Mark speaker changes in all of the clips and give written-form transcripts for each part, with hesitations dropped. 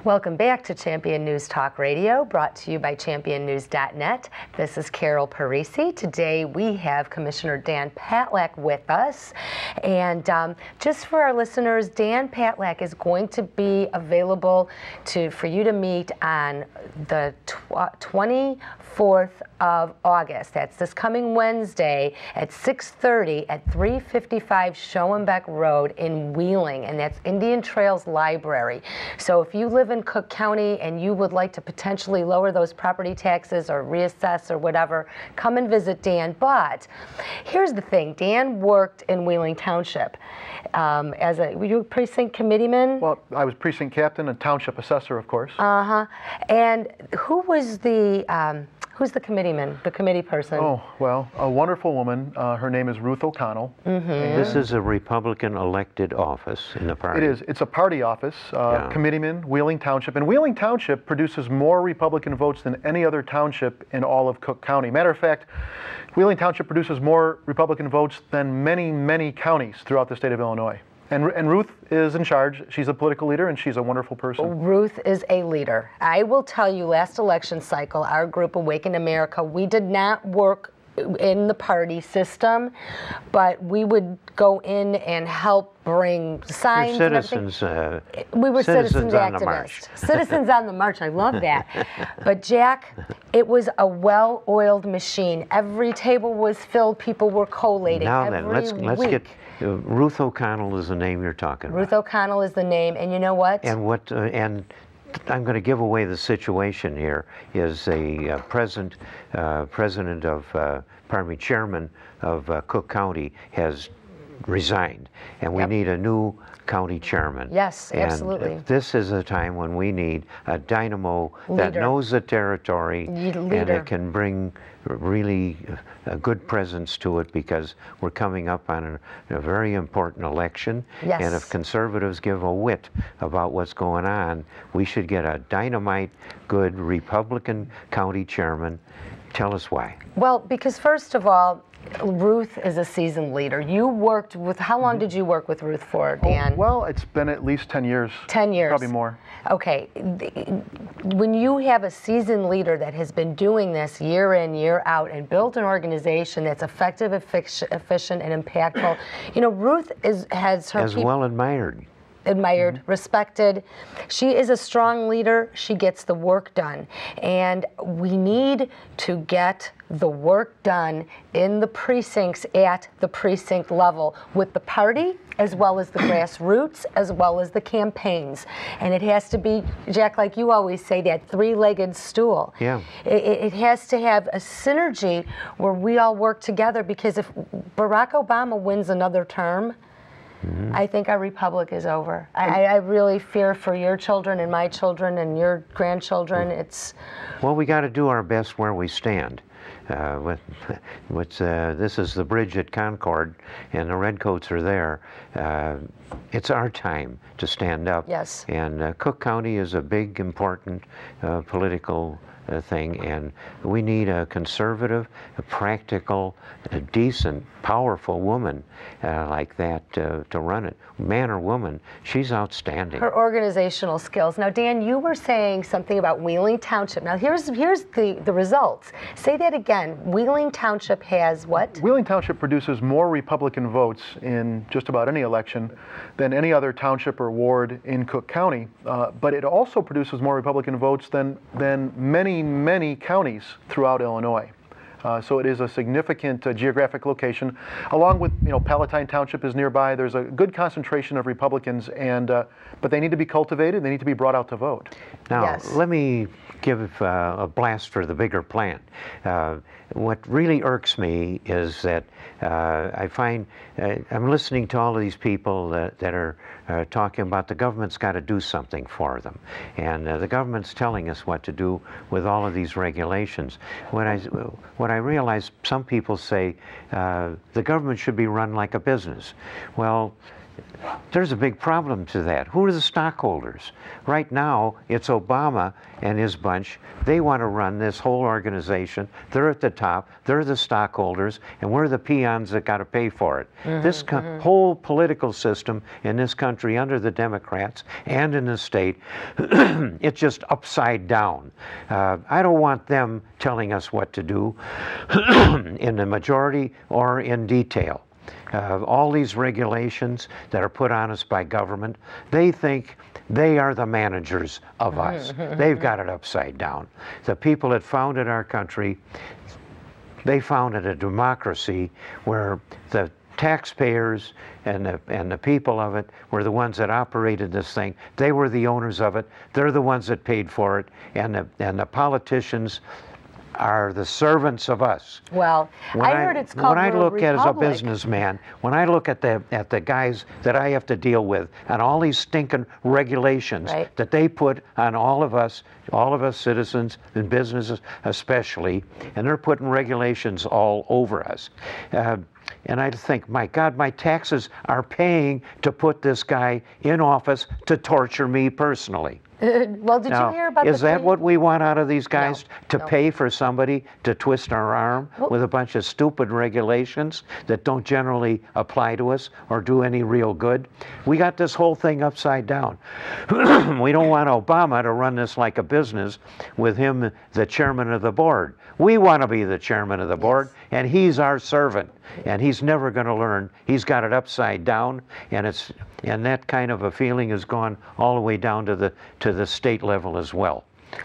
Speaker 1: Welcome back to Champion News Talk Radio, brought to you by championnews.net. This is Carol Parisi. Today we have Commissioner Dan Patlak with us. And just for our listeners, Dan Patlak is going to be available for you to meet on the 24th of August. That's this coming Wednesday at 6:30 at 355 Schoenbeck Road in Wheeling, and that's Indian Trails Library. So if you live in Cook County and you would like to potentially lower those property taxes or reassess or whatever, come and visit Dan. But here's the thing, Dan worked in Wheeling Township were you a precinct committeeman?
Speaker 2: Well, I was precinct captain and township assessor, of course.
Speaker 1: And who was who's the committeeman, the committee person?
Speaker 2: Oh, well, a wonderful woman. Her name is Ruth O'Connell.
Speaker 3: This is a Republican elected office in the party.
Speaker 2: It is. It's a party office, committeeman, Wheeling Township. And Wheeling Township produces more Republican votes than any other township in all of Cook County. Matter of fact, Wheeling Township produces more Republican votes than many, many counties throughout the state of Illinois. And Ruth is in charge. She's a political leader, and she's a wonderful person.
Speaker 1: Ruth is a leader. I will tell you, last election cycle, our group, Awaken America, we did not work in the party system, but we would go in and help bring signs.
Speaker 3: Citizens,
Speaker 1: we were citizens
Speaker 3: on
Speaker 1: activists.
Speaker 3: The march.
Speaker 1: Citizens on the march. I love that. But Jack, it was a well-oiled machine. Every table was filled. People were collating.
Speaker 3: Now then, let's get. Ruth O'Connell is the name you're talking about.
Speaker 1: Ruth O'Connell is the name, and you know what?
Speaker 3: And I'm going to give away the situation here. Is a chairman of Cook County has resigned, and we need a new county chairman.
Speaker 1: Yes, absolutely.
Speaker 3: And this is a time when we need a dynamo that knows the territory and it can bring really a good presence to it, because we're coming up on a very important election.
Speaker 1: Yes.
Speaker 3: And if conservatives give a whit about what's going on, we should get a dynamite good Republican county chairman. Tell us why.
Speaker 1: Well, because first of all, Ruth is a seasoned leader. You worked with, how long did you work with Ruth for, Dan?
Speaker 2: Oh, well, it's been at least 10 years.
Speaker 1: 10 years.
Speaker 2: Probably more.
Speaker 1: Okay. When you have a seasoned leader that has been doing this year in, year out, and built an organization that's effective, efficient, and impactful, you know, Ruth has her people
Speaker 3: well admired.
Speaker 1: Respected. She is a strong leader. She gets the work done. And we need to get the work done in the precincts at the precinct level with the party, as well as the grassroots, as well as the campaigns. And it has to be, Jack, like you always say, that three-legged stool.
Speaker 3: Yeah.
Speaker 1: It has to have a synergy where we all work together, because if Barack Obama wins another term, I think our republic is over. I really fear for your children and my children and your grandchildren.
Speaker 3: Well, we got to do our best where we stand. This is the bridge at Concord, and the Redcoats are there. It's our time to stand up.
Speaker 1: Yes.
Speaker 3: And Cook County is a big, important political thing, and we need a conservative, a practical, a decent, powerful woman like that to run it. Man or woman, she's outstanding.
Speaker 1: Her organizational skills. Now, Dan, you were saying something about Wheeling Township. Now, here's the results. Say that again. Wheeling Township has what?
Speaker 2: Wheeling Township produces more Republican votes in just about any election than any other township or ward in Cook County, but it also produces more Republican votes than many counties throughout Illinois. So it is a significant geographic location. Along with, Palatine Township is nearby. There's a good concentration of Republicans, but they need to be cultivated. They need to be brought out to vote.
Speaker 3: Now, let me give a blast for the bigger plant. What really irks me is that I find I'm listening to all of these people that are talking about the government's got to do something for them, and the government's telling us what to do with all of these regulations. What I realize, some people say the government should be run like a business. Well, there's a big problem to that. Who are the stockholders? Right now, it's Obama and his bunch. They want to run this whole organization. They're at the top. They're the stockholders, and we're the peons that got to pay for it. This whole political system in this country under the Democrats and in the state, it's just upside down. I don't want them telling us what to do in the majority or in detail. All these regulations that are put on us by government, they think they are the managers of us. They've got it upside down. The people that founded our country, they founded a democracy where the taxpayers and the people of it were the ones that operated this thing. They were the owners of it. They're the ones that paid for it. And the politicians are the servants of us.
Speaker 1: Well, I heard it's called
Speaker 3: when I look
Speaker 1: Republic.
Speaker 3: at as a businessman, when I look at the guys that I have to deal with and all these stinking regulations that they put on all of us citizens and businesses especially, and they're putting regulations all over us. And I think, my God, my taxes are paying to put this guy in office to torture me personally.
Speaker 1: Well, did you hear about
Speaker 3: is that what we want out of these guys?
Speaker 1: No,
Speaker 3: to pay for somebody to twist our arm with a bunch of stupid regulations that don't generally apply to us or do any real good? We got this whole thing upside down. We don't want Obama to run this like a business with him the chairman of the board. We want to be the chairman of the board, and he's our servant, and he's never going to learn. He's got it upside down, and that kind of a feeling has gone all the way down to the state level as well.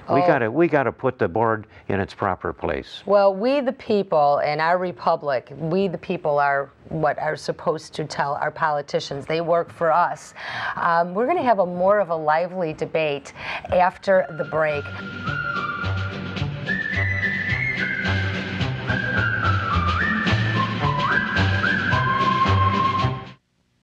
Speaker 3: We got to put the board in its proper place.
Speaker 1: Well, we the people in our republic, we the people are what are supposed to tell our politicians. They work for us. We're going to have more of a lively debate after the break.